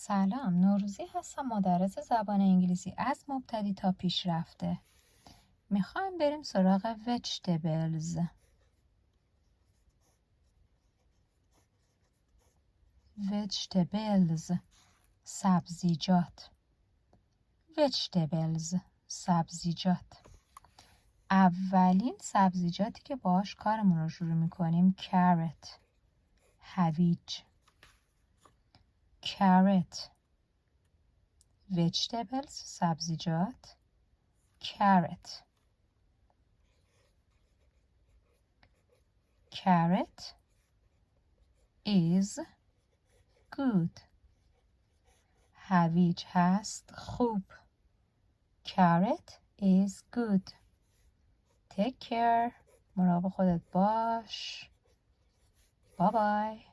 سلام، نوروزی هستم، مدرس زبان انگلیسی از مبتدی تا پیشرفته. میخوایم بریم سراغ vegetables. vegetables سبزیجات. vegetables سبزیجات. اولین سبزیجاتی که باهاش کارمون رو شروع میکنیم carrot هویج. carrot vegetables سبزیجات carrot. carrot is good. هویج هست خوب. carrot is good. take care. مراقب خودت باش. bye bye.